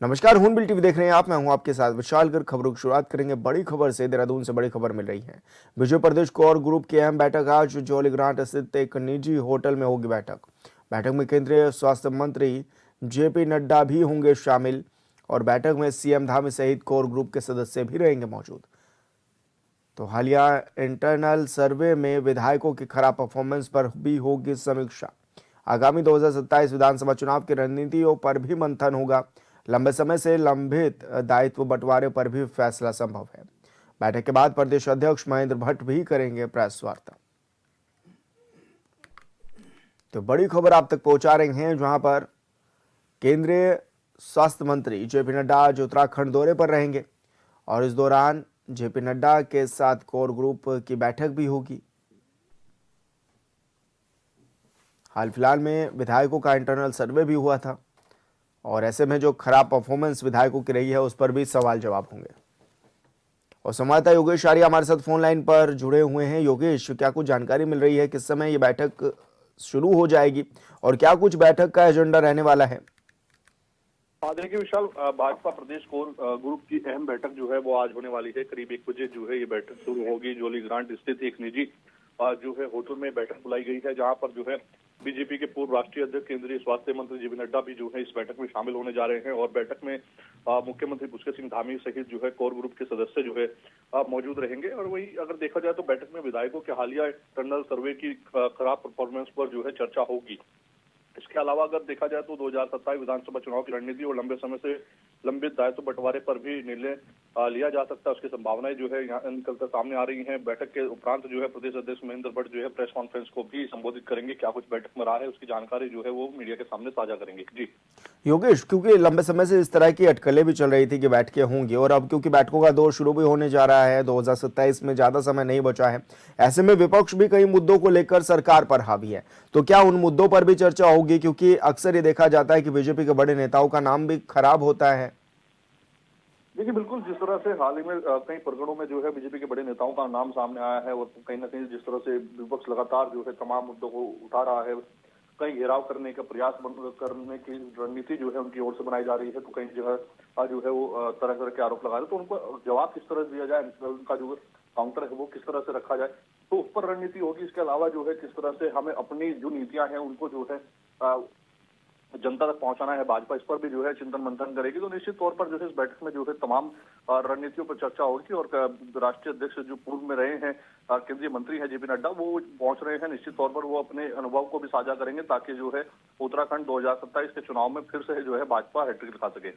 नमस्कार, हून bill TV देख रहे हैं आप। मैं हूं आपके साथ विशाल कर। खबरों की शुरुआत करेंगे बड़ी खबर से। देहरादून से बड़ी खबर मिल रही है। विजय प्रदेश कोर ग्रुप की अहम बैठक आज जौलीग्रांट स्थित एक निजी होटल में होगी। बैठक में केंद्रीय स्वास्थ्य मंत्री जेपी नड्डा भी होंगे शामिल और बैठक में सीएम धामी सहित कोर ग्रुप के सदस्य भी रहेंगे मौजूद। तो हालिया इंटरनल सर्वे में विधायकों की खराब परफॉर्मेंस पर भी होगी समीक्षा। आगामी 2027 विधानसभा चुनाव की रणनीतियों पर भी मंथन होगा। लंबे समय से लंबित दायित्व बंटवारे पर भी फैसला संभव है। बैठक के बाद प्रदेश अध्यक्ष महेंद्र भट्ट भी करेंगे प्रेस वार्ता। तो बड़ी खबर आप तक पहुंचा रहे हैं, जहां पर केंद्रीय स्वास्थ्य मंत्री जेपी नड्डा आज उत्तराखंड दौरे पर रहेंगे और इस दौरान जेपी नड्डा के साथ कोर ग्रुप की बैठक भी होगी। हाल फिलहाल में विधायकों का इंटरनल सर्वे भी हुआ था और ऐसे में जो खराब परफॉर्मेंस विधायकों की रही है उस पर भी सवाल जवाब होंगे। और संवाददाता योगेश आर्य हमारे साथ फोन लाइन पर जुड़े हुए हैं। योगेश, क्या कुछ जानकारी मिल रही है, किस समय ये बैठक शुरू हो जाएगी और क्या कुछ बैठक का एजेंडा रहने वाला है? देखिए विशाल, भाजपा प्रदेश कोर ग्रुप की अहम बैठक जो है वो आज होने वाली है। करीब 1 बजे जो है ये बैठक शुरू होगी। जौलीग्रांट स्थित एक निजी जो है होटल में बैठक बुलाई गई है, जहां पर जो है बीजेपी के पूर्व राष्ट्रीय अध्यक्ष केंद्रीय स्वास्थ्य मंत्री जेपी नड्डा भी जो है इस बैठक में शामिल होने जा रहे हैं। और बैठक में मुख्यमंत्री पुष्कर सिंह धामी सहित जो है कोर ग्रुप के सदस्य जो है मौजूद रहेंगे। और वही अगर देखा जाए तो बैठक में विधायकों के हालिया इंटरनल सर्वे की खराब परफॉर्मेंस पर जो है चर्चा होगी। इसके अलावा अगर देखा जाए तो 2027 विधानसभा चुनाव की रणनीति और लंबे समय से लंबित दायित्व बंटवारे पर भी निर्णय लिया जा सकता है, उसकी संभावनाएं जो है यहाँ निकलकर सामने आ रही हैं। बैठक के उपरांत जो है प्रदेश अध्यक्ष महेंद्र भट्ट जो है प्रेस कॉन्फ्रेंस को भी संबोधित करेंगे। क्या कुछ बैठक में रहा है उसकी जानकारी जो है वो मीडिया के सामने साझा करेंगे। जी योगेश, क्योंकि लंबे समय से इस तरह की अटकलें भी चल रही थी कि बैठकें होंगी और अब क्योंकि बैठकों का दौर शुरू भी होने जा रहा है, 2027 में ज्यादा समय नहीं बचा है, ऐसे में विपक्ष भी कई मुद्दों को लेकर सरकार पर हावी है। तो क्या उन मुद्दों पर भी चर्चा होगी? क्योंकि अक्सर ये देखा जाता है कि बीजेपी के बड़े नेताओं का नाम भी खराब होता है। देखिए बिल्कुल, जिस तरह से हाल ही में कई प्रकरणों में जो है बीजेपी के बड़े नेताओं का नाम सामने आया है और कहीं ना कहीं जिस तरह से विपक्ष लगातार जो है तमाम मुद्दों को उठा रहा है, कई घेराव करने का प्रयास करने की रणनीति जो है उनकी ओर से बनाई जा रही है, तो कई जगह जो है वो तरह तरह के आरोप लगा रहे, तो उनको जवाब किस तरह दिया जाए, उनका जो काउंटर है वो किस तरह से रखा जाए, तो उस पर रणनीति होगी। इसके अलावा जो है किस तरह से हमें अपनी जो नीतियां हैं उनको जो है जनता तक पहुंचाना है, भाजपा इस पर भी जो है चिंतन मंथन करेगी। तो निश्चित तौर पर जो है इस बैठक में जो है तमाम रणनीतियों पर चर्चा होगी और राष्ट्रीय अध्यक्ष जो पूर्व में रहे हैं केंद्रीय मंत्री हैं जेपी नड्डा, वो पहुंच रहे हैं। निश्चित तौर पर वो अपने अनुभव को भी साझा करेंगे ताकि जो है उत्तराखंड 2027 के चुनाव में फिर से जो है भाजपा हैट्रिक दिखा सके।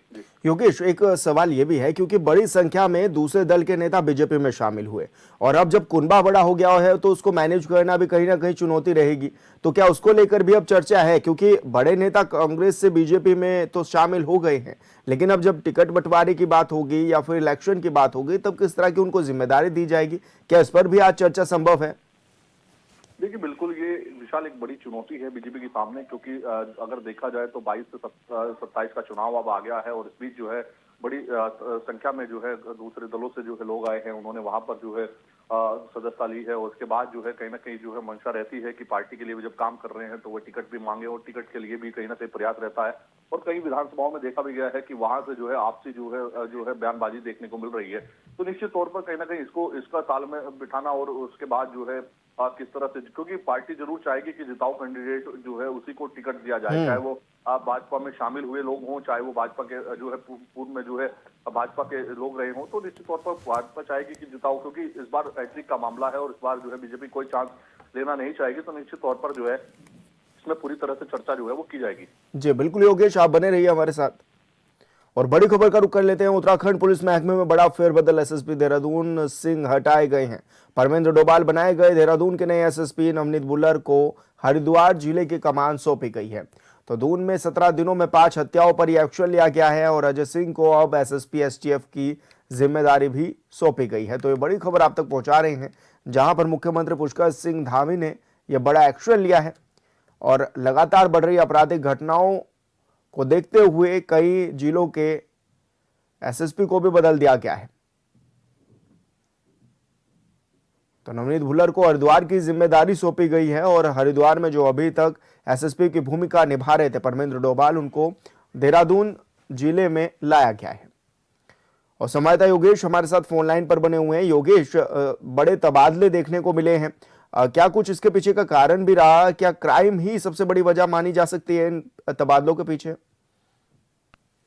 योगेश, एक सवाल ये भी है क्योंकि बड़ी संख्या में दूसरे दल के नेता बीजेपी में शामिल हुए और अब जब कुनबा बड़ा हो गया है तो उसको मैनेज करना भी कहीं ना कहीं चुनौती रहेगी। तो क्या उसको लेकर भी अब चर्चा है? क्योंकि बड़े नेता कांग्रेस से बीजेपी में तो शामिल हो गए हैं, लेकिन अब जब टिकट बंटवारे की बात होगी या फिर इलेक्शन की बात होगी तब किस तरह की उनको जिम्मेदारी दी जाएगी? क्या इस पर भी आज चर्चा संभव है? देखिए बिल्कुल, ये विशाल एक बड़ी चुनौती है बीजेपी के सामने, क्योंकि अगर देखा जाए तो 22 से 27 का चुनाव अब आ गया है और इस बीच जो है बड़ी संख्या में जो है दूसरे दलों से जो है लोग आए हैं, उन्होंने वहां पर जो है सदस्यता ली है। और उसके बाद जो है कहीं ना कहीं जो है मंशा रहती है कि पार्टी के लिए भी जब काम कर रहे हैं तो वो टिकट भी मांगे और टिकट के लिए भी कहीं ना कहीं प्रयास रहता है। और कई विधानसभाओं में देखा भी गया है कि वहां से जो है आपसी जो है बयानबाजी देखने को मिल रही है। तो निश्चित तौर पर कहीं ना कहीं इसका ताल में बिठाना और उसके बाद जो है किस तरह से, क्योंकि पार्टी जरूर चाहेगी कि जिताऊ कैंडिडेट जो है उसी को टिकट दिया जाए, चाहे वो भाजपा में शामिल हुए लोग हों, चाहे वो भाजपा के जो है पूर्व में जो है भाजपा के लोग रहे हों। तो निश्चित तौर पर भाजपा चाहेगी कि जिताऊ, क्योंकि इस बार हैट्रिक का मामला है और इस बार जो है बीजेपी कोई चांस लेना नहीं चाहेगी। तो निश्चित तौर पर जो है इसमें पूरी तरह से चर्चा जो है वो की जाएगी। जी बिल्कुल योगेश, आप बने रहिए हमारे साथ। और बड़ी खबर का रुख कर लेते हैं। उत्तराखंड पुलिस महकमे में बड़ा फेरबदल। एसएसपी देहरादून सिंह हटाए गए हैं, परमेंद्र डोभाल बनाए गए। देहरादून के नए एसएसपी नवनीत बुल्लर को हरिद्वार जिले की कमान सौंपी गई है। तो दून में 17 दिनों में 5 हत्याओं पर यह एक्शन लिया गया है और अजय सिंह को अब एसएसपी एसटीएफ की जिम्मेदारी भी सौंपी गई है। तो ये बड़ी खबर आप तक पहुंचा रहे हैं, जहां पर मुख्यमंत्री पुष्कर सिंह धामी ने यह बड़ा एक्शन लिया है और लगातार बढ़ रही आपराधिक घटनाओं को देखते हुए कई जिलों के एसएसपी को भी बदल दिया गया है। तो नवनीत भुल्लर को हरिद्वार की जिम्मेदारी सौंपी गई है और हरिद्वार में जो अभी तक एसएसपी की भूमिका निभा रहे थे परमेंद्र डोभाल, उनको देहरादून जिले में लाया गया है। और संवाददाता योगेश हमारे साथ फोन लाइन पर बने हुए हैं। योगेश, बड़े तबादले देखने को मिले हैं, क्या कुछ इसके पीछे का कारण भी रहा? क्या क्राइम ही सबसे बड़ी वजह मानी जा सकती है इन तबादलों के पीछे?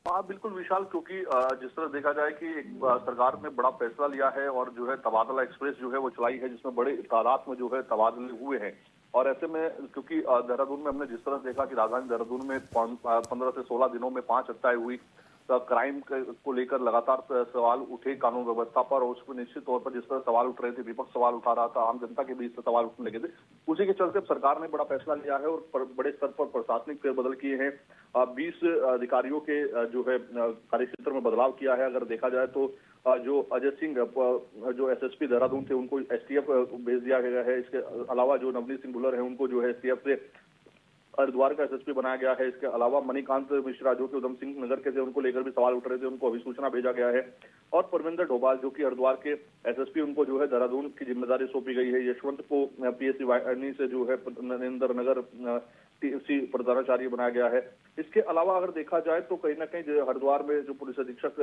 हाँ बिल्कुल विशाल, क्योंकि जिस तरह देखा जाए कि एक सरकार ने बड़ा फैसला लिया है और जो है तबादला एक्सप्रेस जो है वो चलाई है, जिसमें बड़े तादाद में जो है तबादले हुए हैं। और ऐसे में क्योंकि देहरादून में हमने जिस तरह देखा कि राजधानी देहरादून में 15 से 16 दिनों में 5 हत्याएं हुई, क्राइम को लेकर लगातार सवाल उठे कानून व्यवस्था पर, और उस पर निश्चित तौर पर जिस तरह सवाल उठ रहे थे, विपक्ष सवाल उठा रहा था, आम जनता के बीच से सवाल उठने लगे थे, उसी के चलते सरकार ने बड़ा फैसला लिया है और बड़े स्तर पर प्रशासनिक फेरबदल किए हैं। 20 अधिकारियों के जो है कार्यक्षेत्र में बदलाव किया है। अगर देखा जाए तो जो अजय सिंह जो एसएसपी देहरादून थे उनको एसटीएफ भेज दिया गया है। इसके अलावा जो नवनीत सिंह भुल्लर है उनको जो है एसटीएफ से हरिद्वार का एसएसपी बनाया गया है। इसके अलावा मणिकांत मिश्रा जो कि उधम सिंह नगर के थे, उनको लेकर भी सवाल उठ रहे थे, उनको अभिसूचना भेजा गया है। और परविंदर डोभाल जो कि हरिद्वार के एसएसपी, उनको जो है देहरादून की जिम्मेदारी सौंपी गई है। यशवंत को पीएससी वाहिनी से जो है नरेंद्र नगर टीएमसी प्रधानाचार्य बनाया गया है। इसके अलावा अगर देखा जाए तो कहीं ना कहीं जो हरिद्वार में जो पुलिस अधीक्षक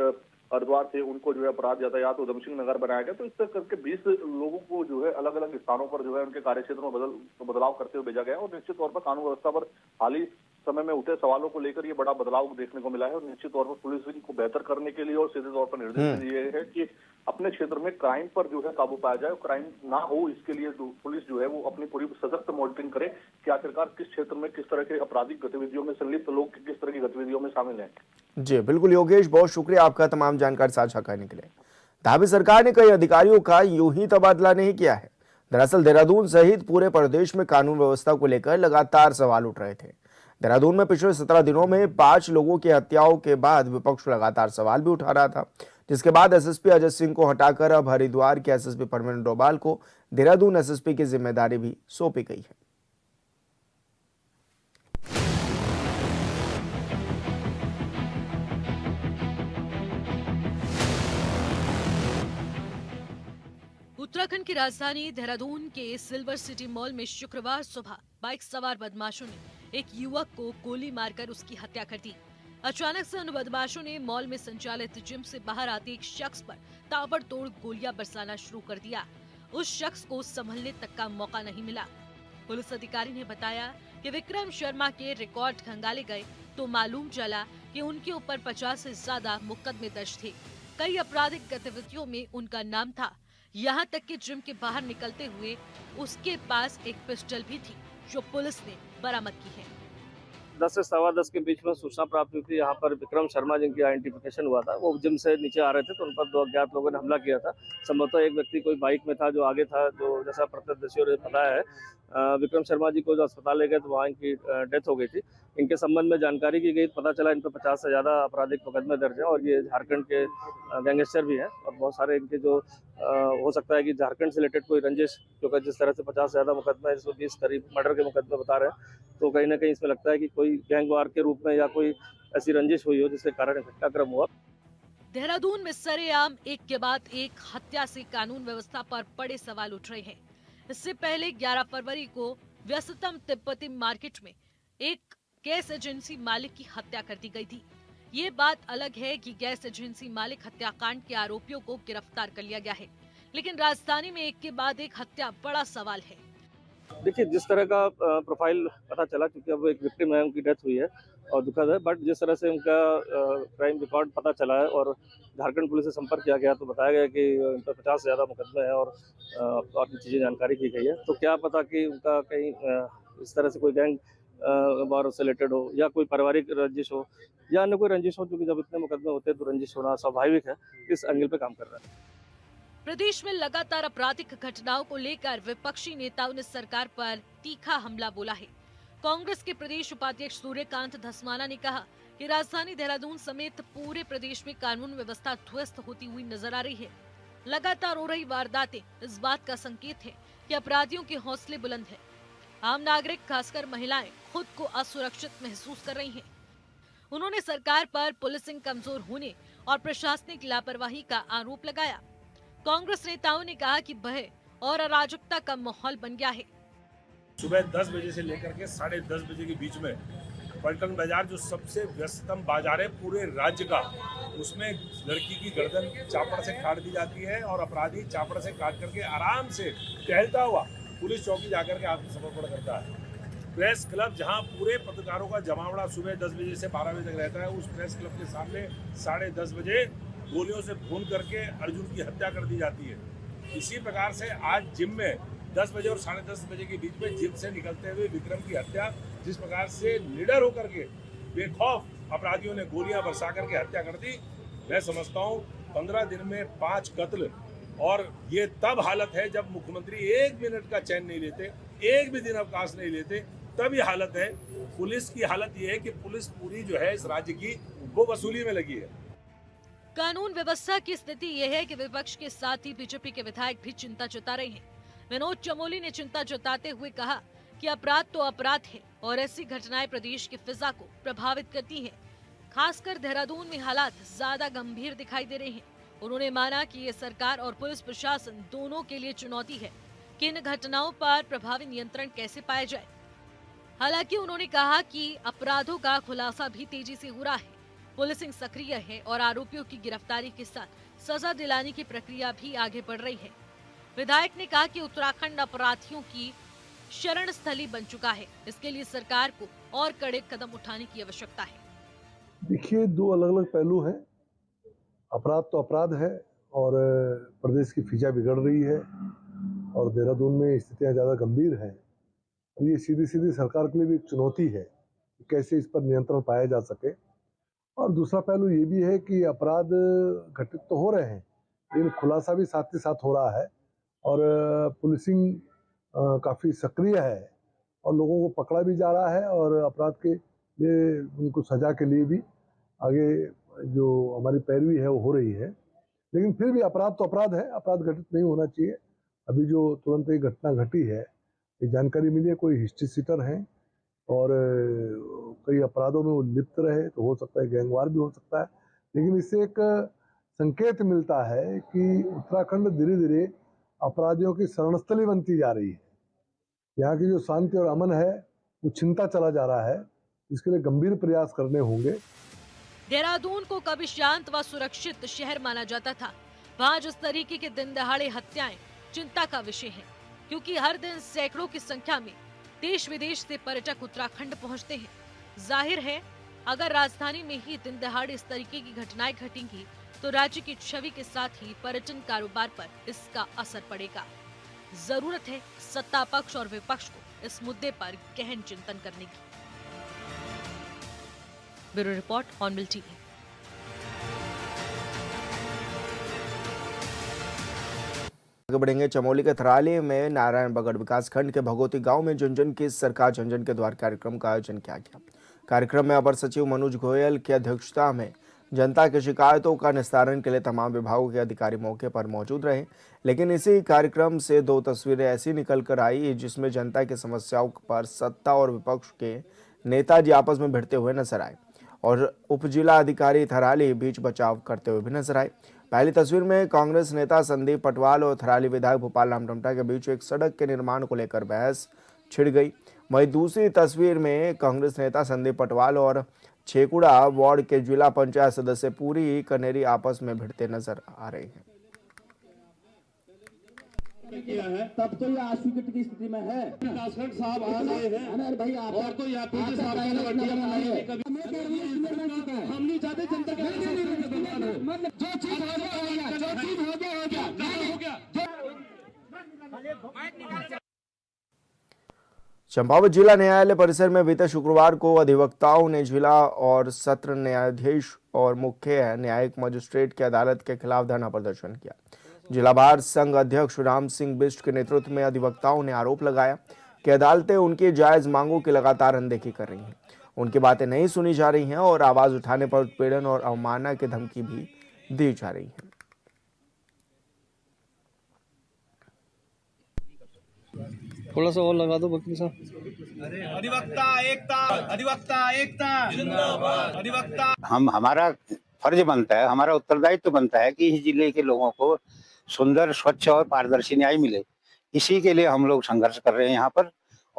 हरिद्वार थे उनको जो है अपराध यातायात उधम सिंह नगर बनाया गया। तो इस तरह करके 20 लोगों को जो है अलग अलग स्थानों पर जो है उनके कार्यक्षेत्र में बदलाव करते हुए भेजा गया है। और निश्चित तौर पर कानून व्यवस्था पर हाल ही समय में उठे सवालों को लेकर ये बड़ा बदलाव देखने को मिला है। और निश्चित तौर पर पुलिस को बेहतर करने के लिए और सीधे तौर पर निर्देश दिए है कि अपने क्षेत्र में क्राइम पर जो है काबू पाया जाए, क्राइम ना हो, इसके लिए पुलिस जो है वो अपनी पूरी सशक्त मॉनिटरिंग करे कि आखिरकार किस क्षेत्र में किस तरह के आपराधिक गतिविधियों में संलिप्त लोग किस तरह की गतिविधियों में शामिल हैं। जी बिल्कुल योगेश, बहुत शुक्रिया आपका तमाम जानकारी साझा करने के लिए। धाबी सरकार ने कई अधिकारियों का यूं ही तबादला नहीं किया है। दरअसल देहरादून सहित पूरे प्रदेश में कानून व्यवस्था को लेकर लगातार सवाल उठ रहे थे। देहरादून में पिछले 17 दिनों में 5 लोगों की हत्याओं के बाद विपक्ष लगातार सवाल भी उठा रहा था, जिसके बाद एसएसपी अजय सिंह को हटाकर अब हरिद्वार के एसएसपी परविंदर डोभाल को देहरादून एसएसपी की जिम्मेदारी भी सौंपी गई है। उत्तराखंड की राजधानी देहरादून के सिल्वर सिटी मॉल में शुक्रवार सुबह बाइक सवार बदमाशों ने एक युवक को गोली मारकर उसकी हत्या कर दी। अचानक से उन बदमाशों ने मॉल में संचालित जिम से बाहर आते एक शख्स पर ताबड़तोड़ गोलियां बरसाना शुरू कर दिया। उस शख्स को संभलने तक का मौका नहीं मिला। पुलिस अधिकारी ने बताया कि विक्रम शर्मा के रिकॉर्ड खंगाले गए तो मालूम चला कि उनके ऊपर 50 से ज्यादा मुकदमे दर्ज थे। कई आपराधिक गतिविधियों में उनका नाम था। यहाँ तक कि जिम के बाहर निकलते हुए उसके पास एक पिस्टल भी थी, जो पुलिस ने बरामद की है। 10 से 10:15 के बीच में सूचना प्राप्त हुई थी। यहाँ पर विक्रम शर्मा जिनकी आइडेंटिफिकेशन हुआ था, वो जिम से नीचे आ रहे थे तो उन पर 2 अज्ञात लोगों ने हमला किया था। संभवतः एक व्यक्ति कोई बाइक में था जो आगे था, जो जैसा प्रत्यक्षदर्शियों ने बताया है। विक्रम शर्मा जी को जो अस्पताल ले गए तो वहाँ इनकी डेथ हो गई थी। इनके संबंध में जानकारी की गई, पता चला इन पर 50 से ज़्यादा आपराधिक मुकदमे दर्ज हैं और ये झारखंड के गैंगस्टर भी हैं। और बहुत सारे इनके जो हो सकता है कि झारखंड से रिलेटेड कोई रंजिश, क्योंकि जिस तरह से 50 से ज़्यादा मुकदमा 120 करीब मर्डर के मुकदमे बता रहे हैं, तो कहीं ना कहीं इसमें लगता है कि कोई गैंग वार के रूप में या कोई ऐसी रंजिश हुई हो जिसके कारण घटनाक्रम हुआ। देहरादून में सरेआम एक के बाद एक हत्या से कानून व्यवस्था पर बड़े सवाल उठ रहे हैं। इससे पहले 11 फरवरी को व्यस्ततम तिब्बती मार्केट में एक गैस एजेंसी मालिक की हत्या कर दी गई थी। ये बात अलग है कि गैस एजेंसी मालिक हत्याकांड के आरोपियों को गिरफ्तार कर लिया गया है, लेकिन राजधानी में एक के बाद एक हत्या बड़ा सवाल है। देखिए, जिस तरह का प्रोफाइल पता चला, क्योंकि अब एक विक्टिम है, उनकी डेथ हुई है और दुखद है, बट जिस तरह से उनका क्राइम रिकॉर्ड पता चला है और झारखंड पुलिस से संपर्क किया गया तो बताया गया कि उन पर 50 से ज़्यादा मुकदमे हैं और भी चीज़ें जानकारी की गई है। तो क्या पता कि उनका कहीं इस तरह से कोई गैंग वार से रिलेटेड हो या कोई पारिवारिक रंजिश हो या अन्य कोई रंजिश हो, क्योंकि जब इतने मुकदमे होते हैं तो रंजिश होना स्वाभाविक है। इस एंगल पे काम कर रहा है। प्रदेश में लगातार आपराधिक घटनाओं को लेकर विपक्षी नेताओं ने सरकार पर तीखा हमला बोला है। कांग्रेस के प्रदेश उपाध्यक्ष सूर्यकांत धस्माना ने कहा कि राजधानी देहरादून समेत पूरे प्रदेश में कानून व्यवस्था ध्वस्त होती हुई नजर आ रही है। लगातार हो रही वारदातें इस बात का संकेत है कि अपराधियों के हौसले बुलंद हैं। आम नागरिक, खासकर महिलाएं, खुद को असुरक्षित महसूस कर रही हैं। उन्होंने सरकार पर पुलिसिंग कमजोर होने और प्रशासनिक लापरवाही का आरोप लगाया। कांग्रेस नेताओं ने कहा कि भय और अराजकता का माहौल बन गया है। सुबह 10 बजे से लेकर के 10:30 बजे के बीच में पलटन बाजार जो सबसे व्यस्ततम बाजार है पूरे राज्य का, उसमें लड़की की गर्दन चापड़ से काट दी जाती है और अपराधी चापड़ से काट करके आराम से टहलता हुआ पुलिस चौकी जाकर के आत्मसमर्पण करता है। प्रेस क्लब जहां पूरे पत्रकारों का जमावड़ा सुबह 10 बजे से 12 बजे तक रहता है, उस प्रेस क्लब के सामने 10:30 बजे गोलियों से खून करके अर्जुन की हत्या कर दी जाती है। इसी प्रकार से आज जिम में 10 बजे और 10:30 बजे के बीच में जिम से निकलते हुए विक्रम की हत्या जिस प्रकार से निडर होकर के बेखौफ अपराधियों ने गोलियां बरसा करके हत्या कर दी, मैं समझता हूँ 15 दिन में 5 कत्ल, और ये तब हालत है जब मुख्यमंत्री 1 मिनट का चैन नहीं लेते, 1 भी दिन अवकाश नहीं लेते, तब ये हालत है। पुलिस की हालत ये है कि पुलिस पूरी जो है इस राज्य की वो वसूली में लगी है। कानून व्यवस्था की स्थिति यह है कि विपक्ष के साथ ही बीजेपी के विधायक भी चिंता जता रहे हैं। विनोद चमोली ने चिंता जताते हुए कहा कि अपराध तो अपराध है और ऐसी घटनाएं प्रदेश की फिजा को प्रभावित करती हैं। खासकर देहरादून में हालात ज्यादा गंभीर दिखाई दे रहे हैं। उन्होंने माना कि ये सरकार और पुलिस प्रशासन दोनों के लिए चुनौती है कि इन घटनाओं पर प्रभावी नियंत्रण कैसे पाया जाए। हालांकि उन्होंने कहा कि अपराधों का खुलासा भी तेजी से हो रहा है, पुलिसिंग सक्रिय है और आरोपियों की गिरफ्तारी के साथ सजा दिलाने की प्रक्रिया भी आगे बढ़ रही है। विधायक ने कहा कि उत्तराखंड अपराधियों की शरण स्थली बन चुका है, इसके लिए सरकार को और कड़े कदम उठाने की आवश्यकता है। देखिए, 2 अलग-अलग पहलू हैं। अपराध तो अपराध है और प्रदेश की फिजा बिगड़ रही है और देहरादून में स्थितियां ज़्यादा गंभीर हैं। और ये सीधी-सीधी सरकार के लिए भी एक चुनौती है कि कैसे इस पर नियंत्रण पाया जा सके। और दूसरा पहलू ये भी है कि अपराध घटित तो हो रहे हैं, लेकिन खुलासा भी साथ ही साथ हो रहा है और पुलिसिंग काफ़ी सक्रिय है और लोगों को पकड़ा भी जा रहा है और अपराध के लिए उनको सजा के लिए भी आगे जो हमारी पैरवी है वो हो रही है। लेकिन फिर भी अपराध तो अपराध है, अपराध घटित नहीं होना चाहिए। अभी जो तुरंत एक घटना घटी है, ये जानकारी मिली है कोई हिस्ट्री सीटर हैं और कई अपराधों में वो लिप्त रहे, तो हो सकता है गैंगवार भी हो सकता है। लेकिन इससे एक संकेत मिलता है कि उत्तराखंड धीरे धीरे अपराधियों की शरणस्थली बनती जा रही है। यहाँ की जो शांति और अमन है वो छिनता चला जा रहा है, इसके लिए गंभीर प्रयास करने होंगे। देहरादून को कभी शांत व सुरक्षित शहर माना जाता था, वहाँ जिस तरीके के दिन दहाड़े हत्याएं चिंता का विषय है, क्योंकि हर दिन सैकड़ों की संख्या में देश विदेश से पर्यटक उत्तराखंड पहुँचते हैं। जाहिर है अगर राजधानी में ही दिन दहाड़े इस तरीके की घटनाएं घटेंगी तो राज्य की छवि के साथ ही पर्यटन कारोबार पर इसका असर पड़ेगा। जरूरत है सत्ता पक्ष और विपक्ष को इस मुद्दे पर गहन चिंतन करने की। Bureau report on mill TV. आगे बढ़ेंगे। चमोली के थराली में नारायण बगड़ विकासखंड के भगोती गांव में जन की सरकार जन के द्वार कार्यक्रम का आयोजन किया गया। कार्यक्रम में अपर सचिव मनोज गोयल की अध्यक्षता में जनता की शिकायतों का निस्तारण के लिए तमाम विभागों के अधिकारी मौके पर मौजूद रहे। लेकिन इसी कार्यक्रम से 2 तस्वीरें ऐसी निकल कर आई जिसमें जनता की समस्याओं पर सत्ता और विपक्ष के नेताजी आपस में भिड़ते हुए नजर आए और उप जिला अधिकारी थराली बीच बचाव करते हुए भी नजर आए। पहली तस्वीर में कांग्रेस नेता संदीप पटवाल और थराली विधायक भोपाल राम टमटा के बीच एक सड़क के निर्माण को लेकर बहस छिड़ गई। वहीं दूसरी तस्वीर में कांग्रेस नेता संदीप पटवाल और छेकुड़ा वार्ड के जिला पंचायत सदस्य पूरी कनेरी आपस में भिड़ते नजर आ रहे हैं। किया है तब तो ये अस्वीकृत की स्थिति में है। विकासखंड साहब आ गए हैं, अरे भाई आप और तो यहाँ पे साहब हम नहीं चाहते जनता के मतलब जो चीज हो गया जो चीज हो गया। चंपावत जिला न्यायालय परिसर में बीते शुक्रवार को अधिवक्ताओं ने जिला और सत्र न्यायाधीश और मुख्य न्यायिक मजिस्ट्रेट की अदालत के खिलाफ धरना प्रदर्शन किया। जिला बार संघ अध्यक्ष राम सिंह बिष्ट के नेतृत्व में अधिवक्ताओं ने आरोप लगाया कि अदालतें उनकी जायज मांगों की लगातार अनदेखी कर रही हैं, उनकी बातें नहीं सुनी जा रही हैं और आवाज उठाने पर उत्पीड़न और अवमानना की धमकी भी दी जा रही है। थोड़ा सा और लगा दो वकील साहब। अधिवक्ता एकता जिंदाबाद। अधिवक्ता हमारा फर्ज बनता है, हमारा उत्तरदायित्व बनता है कि इस जिले के लोगों को सुंदर, स्वच्छ और पारदर्शी न्याय मिले। इसी के लिए हम लोग संघर्ष कर रहे हैं यहाँ पर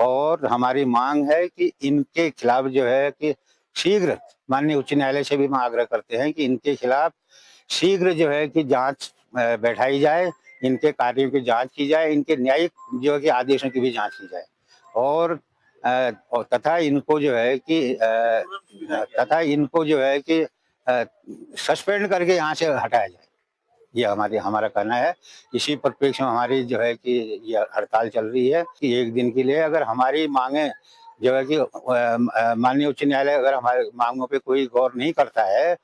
और हमारी मांग है कि इनके खिलाफ जो है कि शीघ्र, माननीय उच्च न्यायालय से भी हम आग्रह करते हैं कि इनके खिलाफ शीघ्र जो है कि जांच बैठाई जाए, इनके कार्यों की जांच की जाए, इनके न्यायिक जो है कि आदेशों की भी जांच की जाए और तथा इनको जो है कि सस्पेंड करके यहाँ से हटाया जाए। ये हमारा कहना है। इसी परिप्रेक्ष्य में हमारी जो है कि ये हड़ताल चल रही है कि एक दिन के लिए अगर हमारी मांगे जो है कि माननीय उच्च न्यायालय अगर हमारे मांगों पे कोई गौर नहीं करता है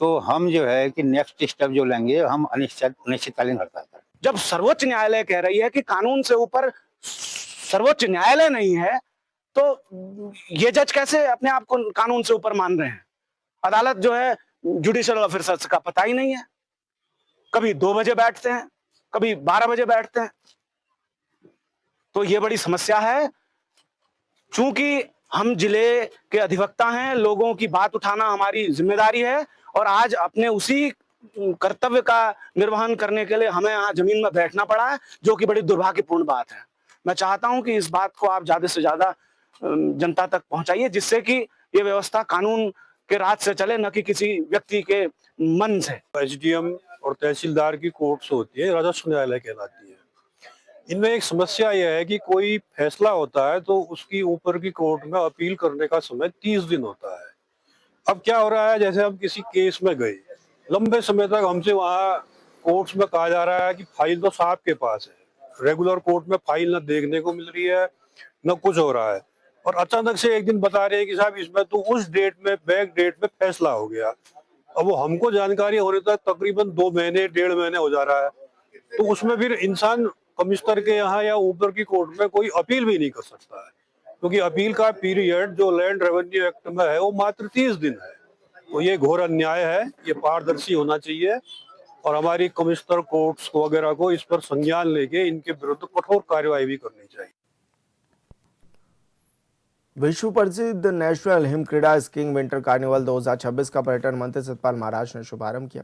तो हम जो है कि नेक्स्ट स्टेप जो लेंगे हम अनिश्चितकालीन हड़ताल करेंगे। जब सर्वोच्च न्यायालय कह रही है कि कानून से ऊपर सर्वोच्च न्यायालय नहीं है, तो ये जज कैसे अपने आप को कानून से ऊपर मान रहे हैं? अदालत जो है जुडिशियल ऑफिसर्स का पता ही नहीं है। कभी 2 बजे बैठते हैं, कभी 12 बजे बैठते हैं। तो ये बड़ी समस्या है। चूंकि हम जिले के अधिवक्ता हैं, लोगों की बात उठाना हमारी जिम्मेदारी है और आज अपने उसी कर्तव्य का निर्वहन करने के लिए हमें यहाँ जमीन में बैठना पड़ा है, जो कि बड़ी दुर्भाग्यपूर्ण बात है। मैं चाहता हूं कि इस बात को आप ज्यादा से ज्यादा जनता तक पहुंचाइए, जिससे कि ये व्यवस्था कानून के राज से चले, न कि किसी व्यक्ति के मन से। एसडीएम और तहसीलदार की कोर्ट्स होती है, राजस्व न्यायालय कहलाती है। इनमें एक समस्या यह है कि कोई फैसला होता है तो उसकी ऊपर की कोर्ट में अपील करने का समय 30 दिन होता है। अब क्या हो रहा है, जैसे हम किसी केस में गए, लंबे समय तक हमसे वहाँ कोर्ट्स में कहा जा रहा है कि फाइल तो साहब के पास है। रेगुलर कोर्ट में फाइल न देखने को मिल रही है, न कुछ हो रहा है, और अचानक से एक दिन बता रहे हैं कि साहब इसमें तो उस डेट में, बैक डेट में फैसला हो गया। अब वो हमको जानकारी होने तक तकरीबन 2 महीने 1.5 महीने हो जा रहा है। तो उसमें फिर इंसान कमिश्नर के यहाँ या ऊपर की कोर्ट में कोई अपील भी नहीं कर सकता है, क्योंकि अपील का पीरियड जो लैंड रेवेन्यू एक्ट में है वो मात्र 30 दिन है। तो ये घोर अन्याय है, ये पारदर्शी होना चाहिए और हमारी कमिश्नर कोर्ट्स वगैरह को इस पर संज्ञान लेके इनके विरुद्ध कठोर कार्यवाही भी करनी चाहिए। विश्व प्रसिद्ध नेशनल हिम क्रीड़ा स्कीइंग विंटर कार्निवल 2026 का पर्यटन मंत्री सतपाल महाराज ने शुभारंभ किया।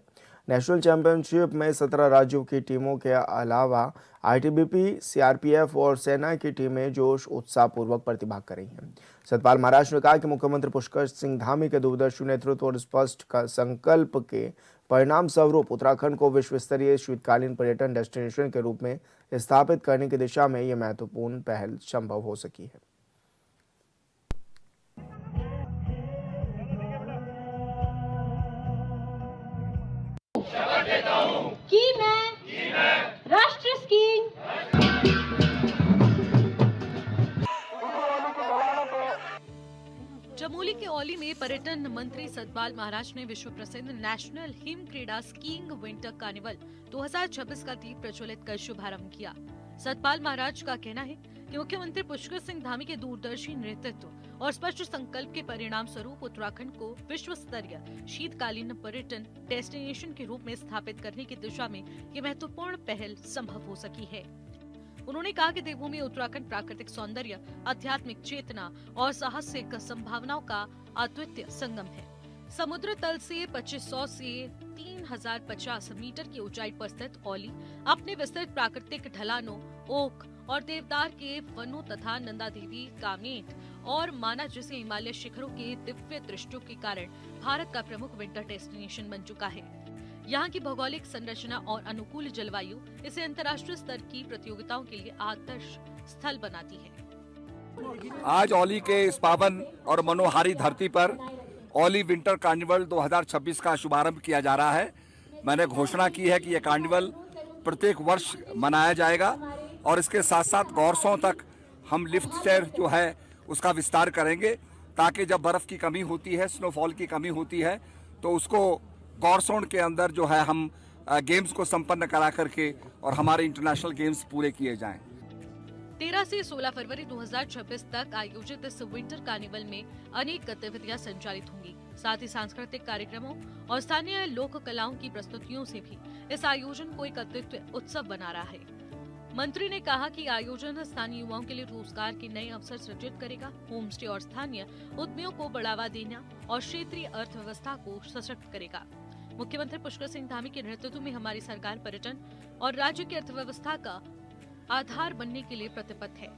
नेशनल चैंपियनशिप में 17 राज्यों की टीमों के अलावा आईटीबीपी, सीआरपीएफ और सेना की टीमें जोश उत्साह पूर्वक प्रतिभाग कर रही हैं। सतपाल महाराज ने कहा कि मुख्यमंत्री पुष्कर सिंह धामी के दूरदर्शी नेतृत्व और स्पष्ट संकल्प के परिणाम स्वरूप उत्तराखंड को विश्व स्तरीय शीतकालीन पर्यटन डेस्टिनेशन के रूप में स्थापित करने की दिशा में ये महत्वपूर्ण पहल संभव हो सकी है। कि मैं राष्ट्रीय स्कीइंग चमोली के औली में पर्यटन मंत्री सतपाल महाराज ने विश्व प्रसिद्ध नेशनल हिम क्रीड़ा स्कीइंग विंटर कार्निवल 2026 का दीप प्रज्वलित कर शुभारंभ किया। सतपाल महाराज का कहना है कि मुख्यमंत्री पुष्कर सिंह धामी के दूरदर्शी नेतृत्व और स्पष्ट संकल्प के परिणाम स्वरूप उत्तराखंड को विश्व स्तरीय शीतकालीन पर्यटन डेस्टिनेशन के रूप में स्थापित करने की दिशा में ये महत्वपूर्ण पहल संभव हो सकी है। उन्होंने कहा कि देवभूमि उत्तराखंड प्राकृतिक सौंदर्य, आध्यात्मिक चेतना और साहसिक संभावनाओं का अद्वितीय संगम है। समुद्र तल से 2500 से 3050 मीटर की ऊंचाई पर स्थित औली अपने विस्तृत प्राकृतिक ढलानों, ओक और देवदार के वनों तथा नंदा देवी, कामेट और माना जैसे हिमालय शिखरों के दिव्य दृश्यों के कारण भारत का प्रमुख विंटर डेस्टिनेशन बन चुका है। यहाँ की भौगोलिक संरचना और अनुकूल जलवायु इसे अंतर्राष्ट्रीय स्तर की प्रतियोगिताओं के लिए आदर्श स्थल बनाती है। आज औली के इस पावन और मनोहारी धरती पर औली विंटर कार्निवल 2026 का शुभारंभ किया जा रहा है। मैंने घोषणा की है कि यह कार्निवल प्रत्येक वर्ष मनाया जाएगा और इसके साथ साथ गौरसों तक हम लिफ्ट चेयर जो है उसका विस्तार करेंगे, ताकि जब बर्फ की कमी होती है, स्नोफॉल की कमी होती है, तो उसको गौरसों के अंदर जो है हम गेम्स को संपन्न करा करके और हमारे इंटरनेशनल गेम्स पूरे किए जाएं। 13 से 16 फरवरी 2026 तक आयोजित इस विंटर कार्निवल में अनेक गतिविधियां संचालित होंगी। साथ ही सांस्कृतिक कार्यक्रमों और स्थानीय लोक कलाओं की प्रस्तुतियों से भी इस आयोजन को एक अद्वितीय उत्सव बना रहा है। मंत्री ने कहा कि आयोजन स्थानीय युवाओं के लिए रोजगार के नए अवसर सृजित करेगा, होम स्टे और स्थानीय उद्यमियों को बढ़ावा देना और क्षेत्रीय अर्थव्यवस्था को सशक्त करेगा। मुख्यमंत्री पुष्कर सिंह धामी के नेतृत्व में हमारी सरकार पर्यटन और राज्य की अर्थव्यवस्था का आधार बनने के लिए प्रतिबद्ध है।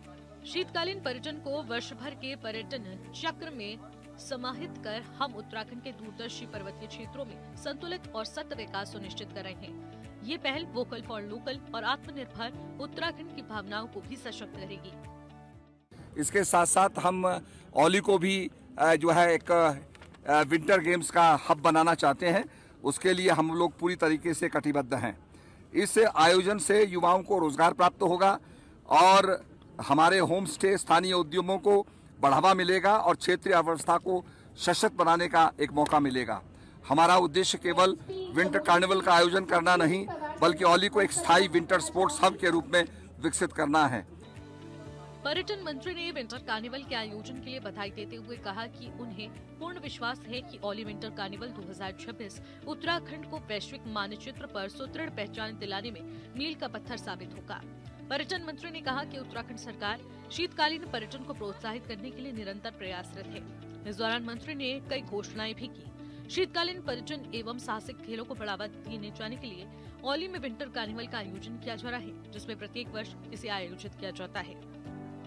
शीतकालीन पर्यटन को वर्ष भर के पर्यटन चक्र में समाहित कर हम उत्तराखंड के दूरदर्शी पर्वतीय क्षेत्रों में संतुलित और सतत विकास सुनिश्चित कर रहे हैं। ये पहल वोकल फॉर लोकल और आत्मनिर्भर उत्तराखंड की भावनाओं को भी सशक्त करेगी। इसके साथ साथ हम औली को भी जो है एक विंटर गेम्स का हब बनाना चाहते हैं। उसके लिए हम लोग पूरी तरीके से कटिबद्ध हैं। इस आयोजन से युवाओं को रोजगार प्राप्त होगा और हमारे होम स्टे स्थानीय उद्यमों को बढ़ावा मिलेगा और क्षेत्रीय अर्थव्यवस्था को सशक्त बनाने का एक मौका मिलेगा। हमारा उद्देश्य केवल विंटर कार्निवल का आयोजन करना नहीं, बल्कि औली को एक स्थायी विंटर स्पोर्ट्स हब के रूप में विकसित करना है। पर्यटन मंत्री ने विंटर कार्निवल के आयोजन के लिए बधाई देते हुए कहा कि उन्हें पूर्ण विश्वास है कि औली विंटर कार्निवल 2026 उत्तराखंड को वैश्विक मानचित्र पर सुदृढ़ पहचान दिलाने में मील का पत्थर साबित होगा। पर्यटन मंत्री ने कहा कि उत्तराखंड सरकार शीतकालीन पर्यटन को प्रोत्साहित करने के लिए निरंतर प्रयासरत है। इस दौरान मंत्री ने कई घोषणाएं भी की। शीतकालीन पर्यटन एवं साहसिक खेलों को बढ़ावा दिए जाने के लिए औली में विंटर कार्निवल का आयोजन किया जा रहा है, जिसमें प्रत्येक वर्ष इसे आयोजित किया जाता है।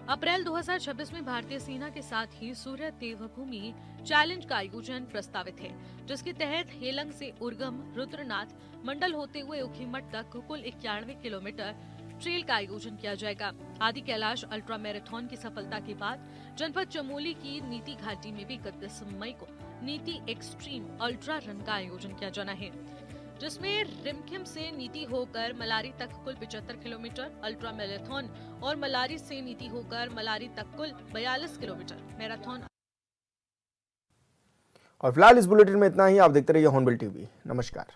अप्रैल 2026 में भारतीय सेना के साथ ही सूर्य देवभूमि चैलेंज का आयोजन प्रस्तावित है, जिसके तहत हेलंग से उर्गम रुद्रनाथ मंडल होते हुए उखीमठ तक कुल 91 किलोमीटर ट्रेल का आयोजन किया जाएगा। आदि कैलाश अल्ट्रा मैराथन की सफलता के बाद जनपद चमोली की नीति घाटी में भी 31 मई को नीति एक्सट्रीम अल्ट्रा रन का आयोजन किया जाना है, जिसमें रिमखिम से नीति होकर मलारी तक कुल 75 किलोमीटर अल्ट्रा मैराथन और मलारी से नीति होकर मलारी तक कुल 42 किलोमीटर मैराथन। और फिलहाल इस बुलेटिन में इतना ही। आप देखते रहिए हॉर्नबिल टीवी। नमस्कार।